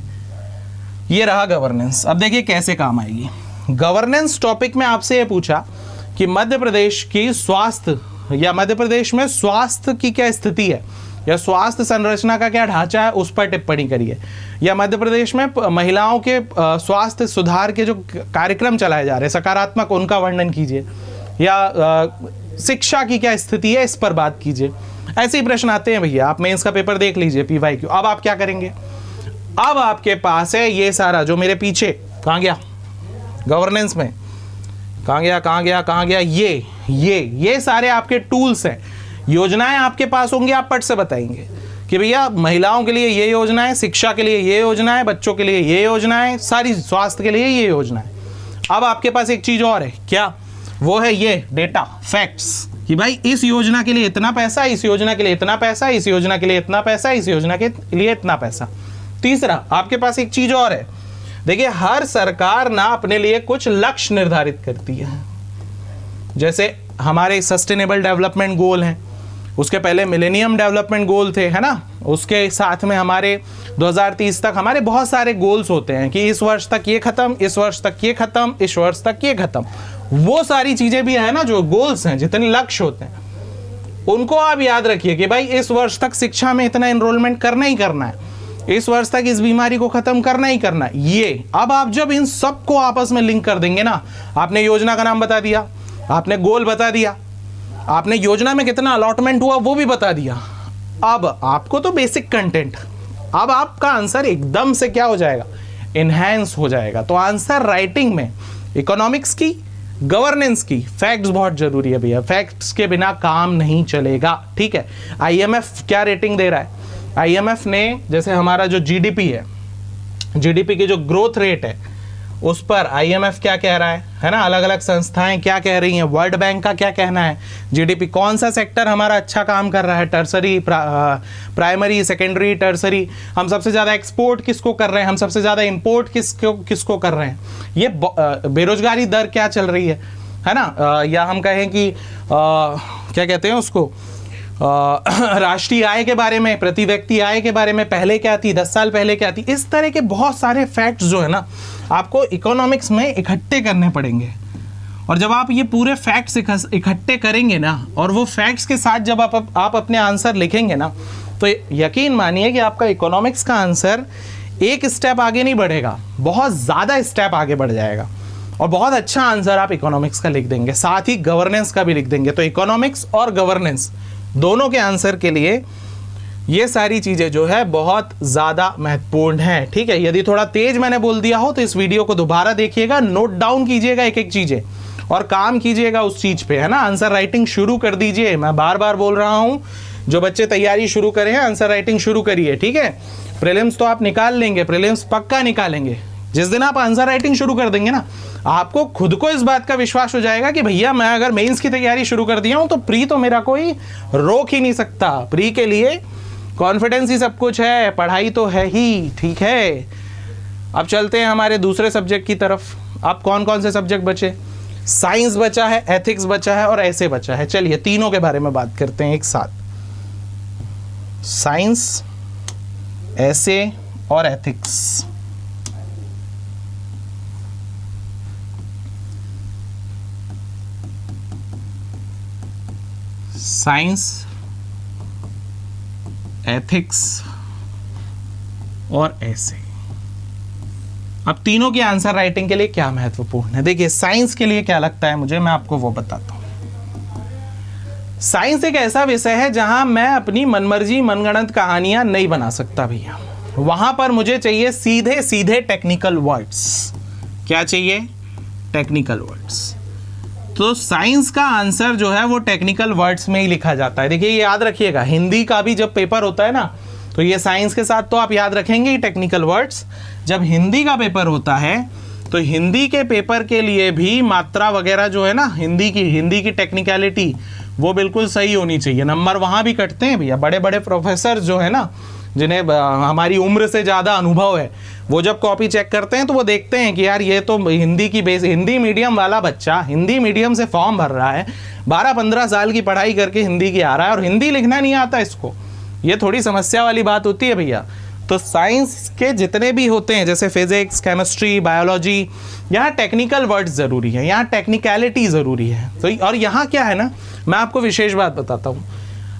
ये रहा गवर्नेंस। अब देखिए कैसे काम आएगी। गवर्नेंस टॉपिक में आपसे ये पूछा कि मध्य प्रदेश की स्वास्थ्य, या मध्य प्रदेश में स्वास्थ्य की क्या स्थिति है, या स्वास्थ्य संरचना का क्या ढांचा है, उस पर टिप्पणी करिए। या मध्य प्रदेश में महिलाओं के स्वास्थ्य सुधार के जो कार्यक्रम चलाए जा रहे हैं सकारात्मक, उनका वर्णन कीजिए। या शिक्षा की क्या स्थिति है, इस पर बात कीजिए। ऐसे ही प्रश्न आते हैं भैया, आप मेंस का पेपर देख लीजिए, PYQ। अब आप क्या करेंगे, अब आपके पास है ये सारा जो मेरे पीछे, कहाँ गया गवर्नेंस में, कहाँ गया, ये सारे आपके टूल्स हैं। योजनाएं आपके पास होंगी, आप पट से बताएंगे कि भैया महिलाओं के लिए ये योजना है, शिक्षा के लिए ये योजना है, बच्चों के लिए ये योजना है, सारी स्वास्थ्य के लिए ये योजना है। अब आपके पास एक चीज और है, क्या? वो है ये डेटा, फैक्ट्स, कि भाई इस योजना के लिए इतना पैसा, इस योजना के लिए इतना पैसा, इस योजना के लिए इतना पैसा, इस योजना के लिए इतना पैसा। तीसरा, आपके पास एक चीज और है, देखिए हर सरकार ना अपने लिए कुछ लक्ष्य निर्धारित करती है। जैसे हमारे सस्टेनेबल डेवलपमेंट गोल हैं, उसके पहले मिलेनियम डेवलपमेंट गोल थे, है ना, उसके साथ में हमारे 2030 तक हमारे बहुत सारे गोल्स होते हैं कि इस वर्ष तक ये खत्म, इस वर्ष तक ये खत्म, इस वर्ष तक ये खत्म। वो सारी चीजें भी है ना, जो गोल्स हैं, जितने लक्ष्य होते हैं, उनको आप याद रखिए कि भाई इस वर्ष तक शिक्षा में इतना एनरोलमेंट करना ही करना है, इस वर्ष तक इस बीमारी को खत्म करना ही करना है। ये अब आप जब इन सबको आपस में लिंक कर देंगे ना, आपने योजना का नाम बता दिया, आपने गोल बता दिया, आपने योजना में कितना अलॉटमेंट हुआ वो भी बता दिया, अब आपको तो बेसिक कंटेंट, अब आपका आंसर एकदम से क्या हो जाएगा, इनहैंस हो जाएगा। तो आंसर राइटिंग में इकोनॉमिक्स की, गवर्नेंस की, फैक्ट्स बहुत जरूरी है भैया, फैक्ट्स के बिना काम नहीं चलेगा, ठीक है। आईएमएफ क्या रेटिंग दे रहा है? आईएमएफ ने जैसे हमारा जो जीडीपी है, जीडीपी की जो ग्रोथ रेट है उस पर आईएमएफ क्या कह रहा है ना, अलग अलग संस्थाएं क्या कह रही हैं, वर्ल्ड बैंक का क्या कहना है, जीडीपी कौन सा सेक्टर हमारा अच्छा काम कर रहा है, टर्सरी, प्राइमरी, सेकेंडरी, टर्सरी, हम सबसे ज़्यादा एक्सपोर्ट किसको कर रहे हैं, हम सबसे ज़्यादा इंपोर्ट किसको कर रहे हैं, ये बेरोजगारी दर क्या चल रही है ना, या हम कहें कि क्या कहते हैं उसको, राष्ट्रीय आय के बारे में, प्रति व्यक्ति आय के बारे में पहले क्या थी, 10 साल पहले क्या थी। इस तरह के बहुत सारे फैक्ट्स जो है ना आपको इकोनॉमिक्स में इकट्ठे करने पड़ेंगे। और जब आप ये पूरे फैक्ट्स इकट्ठे करेंगे ना, और वो फैक्ट्स के साथ जब आप अपने आंसर लिखेंगे ना, तो यकीन मानिए कि आपका इकोनॉमिक्स का आंसर एक स्टेप आगे नहीं बढ़ेगा, बहुत ज़्यादा स्टेप आगे बढ़ जाएगा, और बहुत अच्छा आंसर आप इकोनॉमिक्स का लिख देंगे, साथ ही गवर्नेंस का भी लिख देंगे। तो इकोनॉमिक्स और गवर्नेंस दोनों के आंसर के लिए ये सारी चीज़ें जो है बहुत ज़्यादा महत्वपूर्ण है, ठीक है। यदि थोड़ा तेज मैंने बोल दिया हो तो इस वीडियो को दोबारा देखिएगा, नोट डाउन कीजिएगा एक एक चीज़ें और काम कीजिएगा उस चीज़ पे, है ना। आंसर राइटिंग शुरू कर दीजिए, मैं बार बार बोल रहा हूँ, जो बच्चे तैयारी शुरू करें हैं आंसर राइटिंग शुरू करिए, ठीक है। प्रीलिम्स तो आप निकाल लेंगे, प्रीलिम्स पक्का निकालेंगे। जिस दिन आप आंसर राइटिंग शुरू कर देंगे ना, आपको खुद को इस बात का विश्वास हो जाएगा कि भैया मैं अगर मेंस की तैयारी शुरू कर दिया हूं तो प्री तो मेरा कोई रोक ही नहीं सकता। प्री के लिए कॉन्फिडेंस ही सब कुछ है, पढ़ाई तो है ही, ठीक है। अब चलते हैं हमारे दूसरे सब्जेक्ट की तरफ। अब कौन कौन से सब्जेक्ट बचे? साइंस बचा है, एथिक्स बचा है और ऐसे बचा है। चलिए तीनों के बारे में बात करते हैं एक साथ, साइंस, ऐसे और एथिक्स। साइंस, एथिक्स और ऐसे। अब तीनों के आंसर राइटिंग के लिए क्या महत्वपूर्ण है? देखिए साइंस के लिए क्या लगता है मुझे, मैं आपको वो बताता हूं। साइंस एक ऐसा विषय है जहां मैं अपनी मनमर्जी मनगढ़ंत कहानियां नहीं बना सकता भैया। वहां पर मुझे चाहिए सीधे सीधे टेक्निकल वर्ड्स। क्या चाहिए? Technical words. तो साइंस का आंसर जो है वो टेक्निकल वर्ड्स में ही लिखा जाता है। देखिए याद रखिएगा, हिंदी का भी जब पेपर होता है ना, तो ये साइंस के साथ तो आप याद रखेंगे ही टेक्निकल वर्ड्स। जब हिंदी का पेपर होता है तो हिंदी के पेपर के लिए भी मात्रा वगैरह जो है ना, हिंदी की टेक्निकलिटी वो बिल्कुल सही होनी चाहिए। नंबर वहाँ भी कटते हैं भैया। बड़े बड़े प्रोफेसर जो है ना, जिन्हें हमारी उम्र से ज़्यादा अनुभव है, वो जब कॉपी चेक करते हैं तो वो देखते हैं कि यार ये तो हिंदी की बेस, हिंदी मीडियम वाला बच्चा हिंदी मीडियम से फॉर्म भर रहा है, 12-15 साल की पढ़ाई करके हिंदी की आ रहा है और हिंदी लिखना नहीं आता इसको। ये थोड़ी समस्या वाली बात होती है भैया। तो साइंस के जितने भी होते हैं जैसे फिजिक्स, केमिस्ट्री, बायोलॉजी, यहाँ टेक्निकल वर्ड्स ज़रूरी है, यहाँ टेक्निकलिटी ज़रूरी है। तो और यहाँ क्या है ना, मैं आपको विशेष बात बताता हूँ।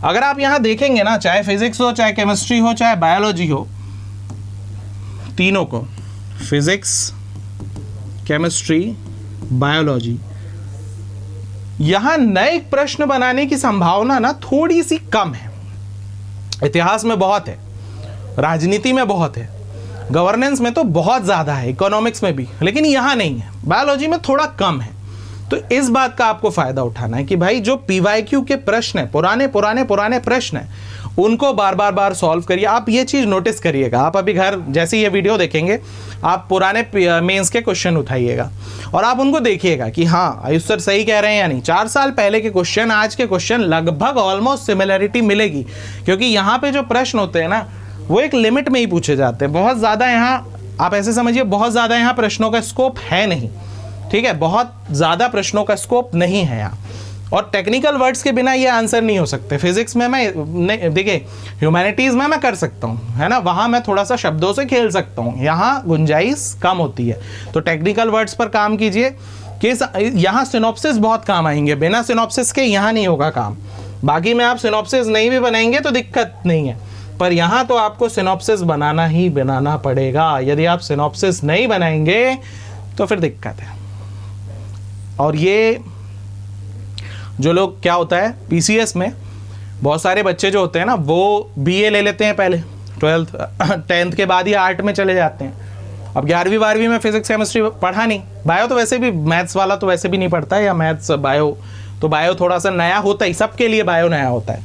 अगर आप यहाँ देखेंगे ना, चाहे फिजिक्स हो, चाहे केमिस्ट्री हो, चाहे बायोलॉजी हो, तीनों को, फिजिक्स, केमिस्ट्री, बायोलॉजी, यहाँ नए प्रश्न बनाने की संभावना ना थोड़ी सी कम है। इतिहास में बहुत है, राजनीति में बहुत है, गवर्नेंस में तो बहुत ज़्यादा है, इकोनॉमिक्स में भी, लेकिन यहाँ नहीं है। बायोलॉजी में थोड़ा कम है। तो इस बात का आपको फायदा उठाना है कि भाई जो पीवाईक्यू के प्रश्न है, पुराने प्रश्न है, उनको बार बार बार सॉल्व करिए। आप ये चीज़ नोटिस करिएगा, आप अभी घर जैसे ये वीडियो देखेंगे आप पुराने मेंस के क्वेश्चन उठाइएगा और आप उनको देखिएगा कि हाँ आयुष सर सही कह रहे हैं या नहीं। 4 साल पहले के क्वेश्चन आज के क्वेश्चन लगभग ऑलमोस्ट सिमिलरिटी मिलेगी, क्योंकि यहाँ पे जो प्रश्न होते हैं ना वो एक लिमिट में ही पूछे जाते हैं। बहुत ज़्यादा यहाँ आप ऐसे समझिए, बहुत ज़्यादा यहाँ प्रश्नों का स्कोप है नहीं, ठीक है, बहुत ज़्यादा प्रश्नों का स्कोप नहीं है यहाँ। और टेक्निकल वर्ड्स के बिना ये आंसर नहीं हो सकते। फिजिक्स में मैं देखिए, ह्यूमैनिटीज़ में मैं कर सकता हूँ, है ना, वहाँ मैं थोड़ा सा शब्दों से खेल सकता हूँ, यहाँ गुंजाइश कम होती है। तो टेक्निकल वर्ड्स पर काम कीजिए कि यहाँ सिनॉप्सिस बहुत काम आएंगे, बिना सिनॉप्सिस के यहाँ नहीं होगा काम। बाकी में आप सिनॉप्सिस नहीं भी बनाएंगे तो दिक्कत नहीं है, पर यहाँ तो आपको सिनॉप्सिस बनाना ही बनाना पड़ेगा। यदि आप सिनॉप्सिस नहीं बनाएंगे तो फिर दिक्कत है। और ये जो लोग क्या होता है पीसीएस में बहुत सारे बच्चे जो होते हैं ना वो बीए ले लेते हैं पहले 10th के बाद ही आर्ट में चले जाते हैं। अब 11वीं 12वीं में फिजिक्स केमिस्ट्री पढ़ा नहीं, बायो तो वैसे भी मैथ्स वाला तो वैसे भी नहीं पढ़ता है, या मैथ्स बायो तो बायो थोड़ा सा नया होता है, सबके लिए बायो नया होता है,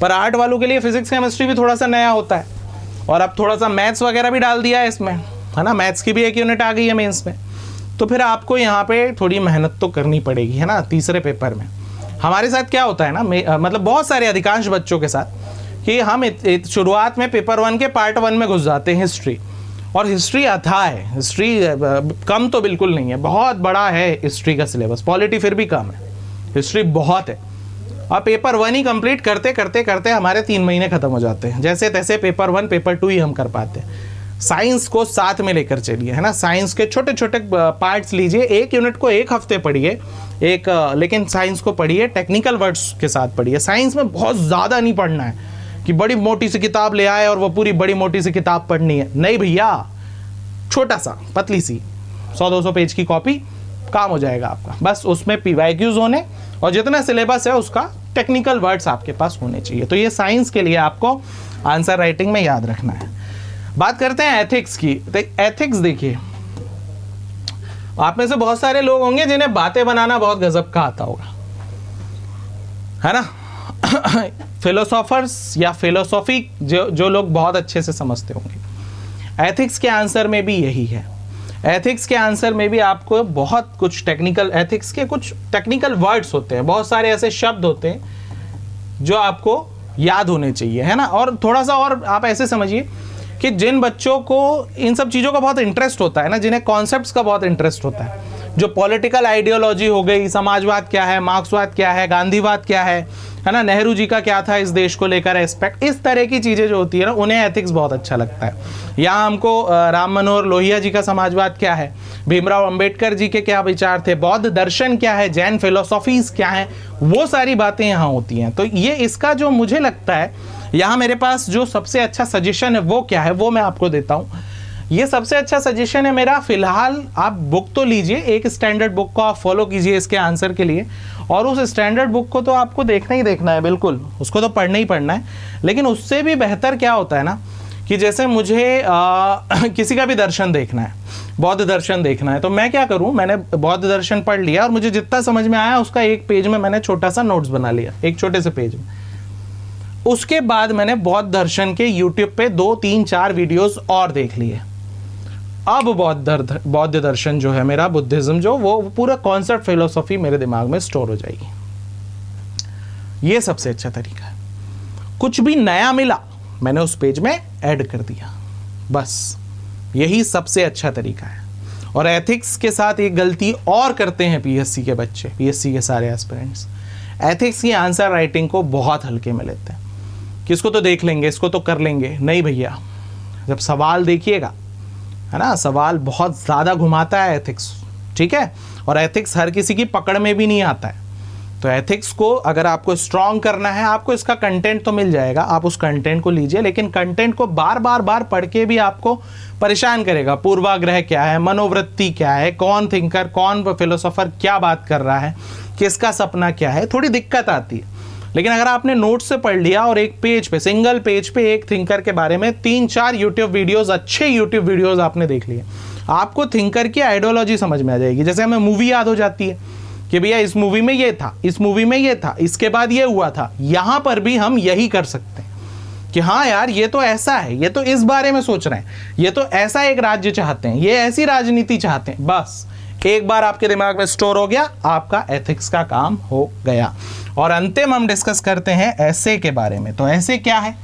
पर आर्ट वालों के लिए फिजिक्स केमिस्ट्री भी थोड़ा सा नया होता है। और अब थोड़ा सा मैथ्स वगैरह भी डाल दिया है इसमें, है ना, मैथ्स की भी एक यूनिट आ गई है मेंस में, तो फिर आपको यहाँ पे थोड़ी मेहनत तो करनी पड़ेगी, है ना। तीसरे पेपर में हमारे साथ क्या होता है ना, मतलब बहुत सारे अधिकांश बच्चों के साथ कि हम शुरुआत में पेपर 1 के पार्ट 1 में घुस जाते हैं हिस्ट्री, और हिस्ट्री अथाह है, हिस्ट्री कम तो बिल्कुल नहीं है, बहुत बड़ा है हिस्ट्री का सिलेबस। पॉलिटी फिर भी कम है, हिस्ट्री बहुत है। और पेपर 1 ही कंप्लीट करते करते करते हमारे 3 महीने खत्म हो जाते हैं, जैसे तैसे पेपर 1 पेपर 2 ही हम कर पाते हैं। साइंस को साथ में लेकर चलिए, है ना, साइंस के छोटे छोटे पार्ट्स लीजिए, एक यूनिट को एक हफ्ते पढ़िए, लेकिन साइंस को पढ़िए टेक्निकल वर्ड्स के साथ पढ़िए। साइंस में बहुत ज़्यादा नहीं पढ़ना है कि बड़ी मोटी सी किताब ले आए और वो पूरी बड़ी मोटी सी किताब पढ़नी है, नहीं भैया, छोटा सा पतली सी 100-200 पेज की कॉपी काम हो जाएगा आपका। बस उसमें PYQs होने और जितना सिलेबस है उसका टेक्निकल वर्ड्स आपके पास होने चाहिए। तो ये साइंस के लिए आपको आंसर राइटिंग में याद रखना है। बात करते हैं एथिक्स की। एथिक्स देखिए, आप में से बहुत सारे लोग होंगे जिन्हें बातें बनाना बहुत गजब का आता होगा, है ना। फिलोसोफर्स या फिलोसॉफी जो लोग बहुत अच्छे से समझते होंगे। एथिक्स के आंसर में भी यही है। एथिक्स के आंसर में भी आपको बहुत कुछ टेक्निकल, एथिक्स के कुछ टेक्निकल वर्ड्स होते हैं, बहुत सारे ऐसे शब्द होते हैं जो आपको याद होने चाहिए, है ना। और थोड़ा सा और आप ऐसे समझिए कि जिन बच्चों को इन सब चीज़ों का बहुत इंटरेस्ट होता है ना, जिन्हें कॉन्सेप्ट्स का बहुत इंटरेस्ट होता है, जो पॉलिटिकल आइडियोलॉजी हो गई, समाजवाद क्या है, मार्क्सवाद क्या है, गांधीवाद क्या है ना, नेहरू जी का क्या था इस देश को लेकर एस्पेक्ट, इस तरह की चीज़ें जो होती है ना, उन्हें एथिक्स बहुत अच्छा लगता है। यहाँ हमको राम मनोहर लोहिया जी का समाजवाद क्या है, भीमराव अंबेडकर जी के क्या विचार थे, बौद्ध दर्शन क्या है, जैन फिलोसॉफीज क्या है, वो सारी बातें यहाँ होती हैं। तो ये इसका जो मुझे लगता है यहाँ मेरे पास जो सबसे अच्छा सजेशन है वो क्या है, वो मैं आपको देता हूँ। ये सबसे अच्छा सजेशन है मेरा, फिलहाल आप बुक तो लीजिए, एक स्टैंडर्ड बुक को आप फॉलो कीजिए इसके आंसर के लिए, और उस स्टैंडर्ड बुक को तो आपको देखना ही देखना है, बिल्कुल उसको तो पढ़ना ही पढ़ना है। लेकिन उससे भी बेहतर क्या होता है ना कि जैसे मुझे किसी का भी दर्शन देखना है, बौद्ध दर्शन देखना है, तो मैं क्या करूं, मैंने बौद्ध दर्शन पढ़ लिया और मुझे जितना समझ में आया उसका एक पेज में मैंने छोटा सा नोट्स बना लिया, एक छोटे से पेज में। उसके बाद मैंने बौद्ध दर्शन के यूट्यूब पे 2-3-4 वीडियोस और देख लिए। अब बौद्ध दर्शन जो है मेरा, बुद्धिज्म जो, वो पूरा कॉन्सेप्ट फिलोसॉफी मेरे दिमाग में स्टोर हो जाएगी। ये सबसे अच्छा तरीका है। कुछ भी नया मिला मैंने उस पेज में ऐड कर दिया, बस यही सबसे अच्छा तरीका है। और एथिक्स के साथ एक गलती और करते हैं पीएससी के बच्चे, पीएससी के सारे एस्पिरेंट्स, एथिक्स की आंसर राइटिंग को बहुत हल्के में लेते हैं कि इसको तो देख लेंगे, इसको तो कर लेंगे। नहीं भैया, जब सवाल देखिएगा, है ना, सवाल बहुत ज़्यादा घुमाता है एथिक्स, ठीक है, और एथिक्स हर किसी की पकड़ में भी नहीं आता है। तो एथिक्स को अगर आपको स्ट्रॉन्ग करना है, आपको इसका कंटेंट तो मिल जाएगा, आप उस कंटेंट को लीजिए, लेकिन कंटेंट को बार बार पढ़ के भी आपको परेशान करेगा। पूर्वाग्रह क्या है, मनोवृत्ति क्या है, कौन थिंकर, कौन फिलोसोफर क्या बात कर रहा है, किसका सपना क्या है, थोड़ी दिक्कत आती है। लेकिन अगर आपने नोट्स से पढ़ लिया और एक पेज पे, सिंगल पेज पे एक थिंकर के बारे में 3-4 यूट्यूब वीडियोस, अच्छे यूट्यूब वीडियोस आपने देख लिए, आपको थिंकर की आइडियोलॉजी समझ में आ जाएगी। जैसे हमें मूवी याद हो जाती है कि भैया इस मूवी में ये था, इस मूवी में ये था, इसके बाद ये हुआ था, यहाँ पर भी हम यही कर सकते हैं। कि हाँ यार ये तो ऐसा है, ये तो इस बारे में सोच रहे हैं, ये तो ऐसा एक राज्य चाहते हैं, ये ऐसी राजनीति चाहते हैं। बस एक बार आपके दिमाग में स्टोर हो गया, आपका एथिक्स का काम हो गया। और अंतिम हम डिस्कस करते हैं ऐसे के बारे में। तो ऐसे क्या है?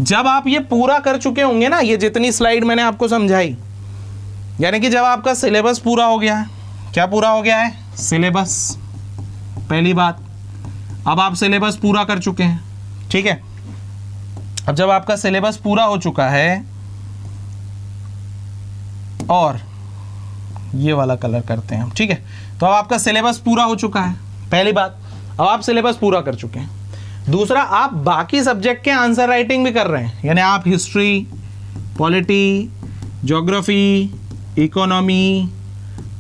जब आप ये पूरा कर चुके होंगे ना, ये जितनी स्लाइड मैंने आपको समझाई, यानी कि जब आपका सिलेबस पूरा हो गया है। क्या पूरा हो गया है? सिलेबस, पहली बात। अब आप सिलेबस पूरा कर चुके हैं, ठीक है। अब जब आपका सिलेबस पूरा हो चुका है, और ये वाला कलर करते हैं हम, ठीक है। तो अब आपका सिलेबस पूरा हो चुका है, पहली बात। अब आप सिलेबस पूरा कर चुके हैं। दूसरा, आप बाकी सब्जेक्ट के आंसर राइटिंग भी कर रहे हैं, यानी आप history, polity, geography, economy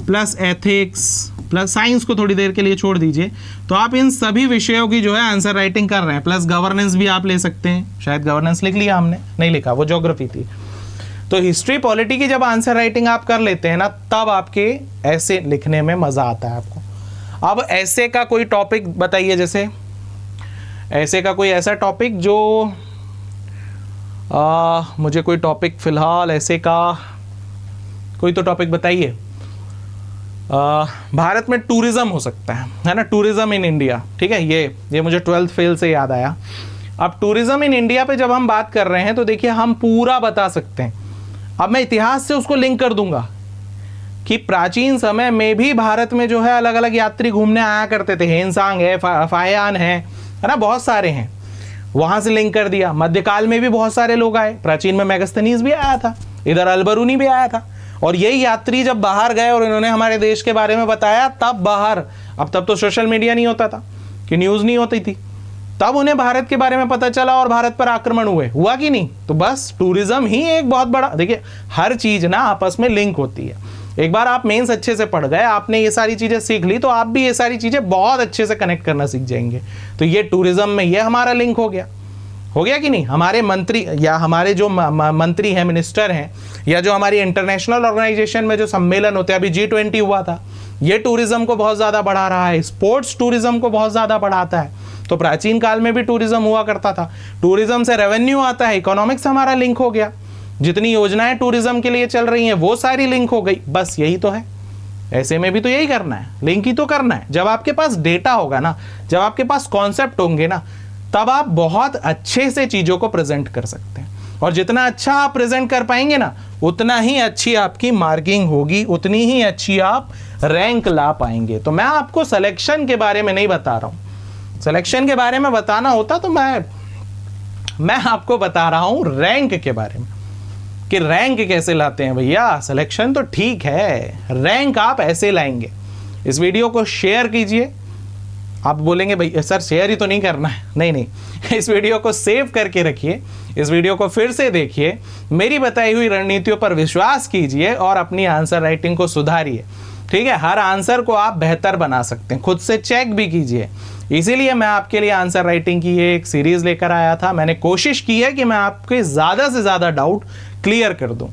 plus ethics plus science को थोड़ी देर के लिए छोड़ दीजिए, तो आप इन सभी विषयों की जो है आंसर राइटिंग कर रहे हैं। प्लस गवर्नेंस भी आप ले सकते हैं, शायद गवर्नेंस लिख लिया हमने, नहीं लिखा, वो ज्योग्राफी थी। तो हिस्ट्री, पॉलिटी की जब आंसर राइटिंग आप कर लेते हैं ना, तब आपके ऐसे लिखने में मजा आता है आपको। अब ऐसे का कोई टॉपिक बताइए, जैसे ऐसे का कोई ऐसा टॉपिक जो मुझे कोई टॉपिक फिलहाल ऐसे का कोई तो टॉपिक बताइए। भारत में टूरिज्म हो सकता है ना, टूरिज्म इन इंडिया, ठीक है। ये मुझे 12th फेल से याद आया। अब टूरिज्म इन इंडिया पे जब हम बात कर रहे हैं, तो देखिए हम पूरा बता सकते हैं। अब मैं इतिहास से उसको लिंक कर दूंगा कि प्राचीन समय में भी भारत में जो है अलग अलग यात्री घूमने आया करते थे। हेनसांग है, फायान है ना, बहुत सारे हैं, वहां से लिंक कर दिया। मध्यकाल में भी बहुत सारे लोग आए, प्राचीन में मेगस्थनीज भी आया था, इधर अलबरूनी भी आया था। और यही यात्री जब बाहर गए और इन्होंने हमारे देश के बारे में बताया, तब बाहर, अब तब तो सोशल मीडिया नहीं होता था, कि न्यूज़ नहीं होती थी, तब उन्हें भारत के बारे में पता चला और भारत पर आक्रमण हुआ कि नहीं। तो बस टूरिज्म ही एक बहुत बड़ा, देखिए हर चीज़ ना आपस में लिंक होती है। एक बार आप मेंस अच्छे से पढ़ गए, आपने ये सारी चीज़ें सीख ली, तो आप भी ये सारी चीज़ें बहुत अच्छे से कनेक्ट करना सीख जाएंगे। तो ये टूरिज्म में ये हमारा लिंक हो गया कि नहीं। हमारे मंत्री या हमारे जो मंत्री हैं, मिनिस्टर हैं, या जो हमारी इंटरनेशनल ऑर्गेनाइजेशन में जो सम्मेलन होते हैं, अभी G20 हुआ था, ये टूरिज्म को बहुत ज़्यादा बढ़ा रहा है। स्पोर्ट्स टूरिज्म को बहुत ज़्यादा बढ़ाता है। तो प्राचीन काल में भी टूरिज्म हुआ करता था, टूरिज्म से रेवेन्यू आता है, इकोनॉमिक्स हमारा लिंक हो गया। जितनी योजनाएं टूरिज्म के लिए चल रही हैं वो सारी लिंक हो गई। बस यही तो है, ऐसे में भी तो यही करना है, लिंक ही तो करना है। जब आपके पास डेटा होगा ना, जब आपके पास कॉन्सेप्ट होंगे ना, तब आप बहुत अच्छे से चीज़ों को प्रेजेंट कर सकते हैं। और जितना अच्छा आप प्रेजेंट कर पाएंगे ना, उतना ही अच्छी आपकी मार्किंग होगी, उतनी ही अच्छी आप रैंक ला पाएंगे। तो मैं आपको सिलेक्शन के बारे में नहीं बता रहा हूँ, सिलेक्शन के बारे में बताना होता तो मैं आपको बता रहा हूँ रैंक के बारे में, कि रैंक कैसे लाते हैं भैया। सिलेक्शन तो ठीक है, रैंक आप ऐसे लाएंगे। इस वीडियो को शेयर कीजिए। आप बोलेंगे भाई सर शेयर ही तो नहीं करना है, नहीं, इस वीडियो को सेव करके रखिए, इस वीडियो को फिर से देखिए, मेरी बताई हुई रणनीतियों पर विश्वास कीजिए और अपनी आंसर राइटिंग को सुधारिए, ठीक है। हर आंसर को आप बेहतर बना सकते हैं, खुद से चेक भी कीजिए। इसीलिए मैं आपके लिए आंसर राइटिंग की एक सीरीज लेकर आया था। मैंने कोशिश की है कि मैं आपके ज़्यादा से ज़्यादा डाउट क्लियर कर दूं।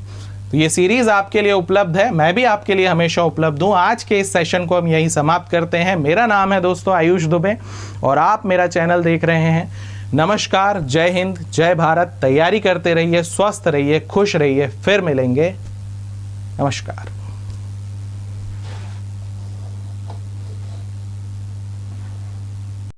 तो ये सीरीज आपके लिए उपलब्ध है, मैं भी आपके लिए हमेशा उपलब्ध हूँ। आज के इस सेशन को हम यही समाप्त करते हैं। मेरा नाम है दोस्तों आयुष दुबे और आप मेरा चैनल देख रहे हैं। नमस्कार, जय हिंद, जय भारत। तैयारी करते रहिए, स्वस्थ रहिए, खुश रहिए। फिर मिलेंगे। नमस्कार।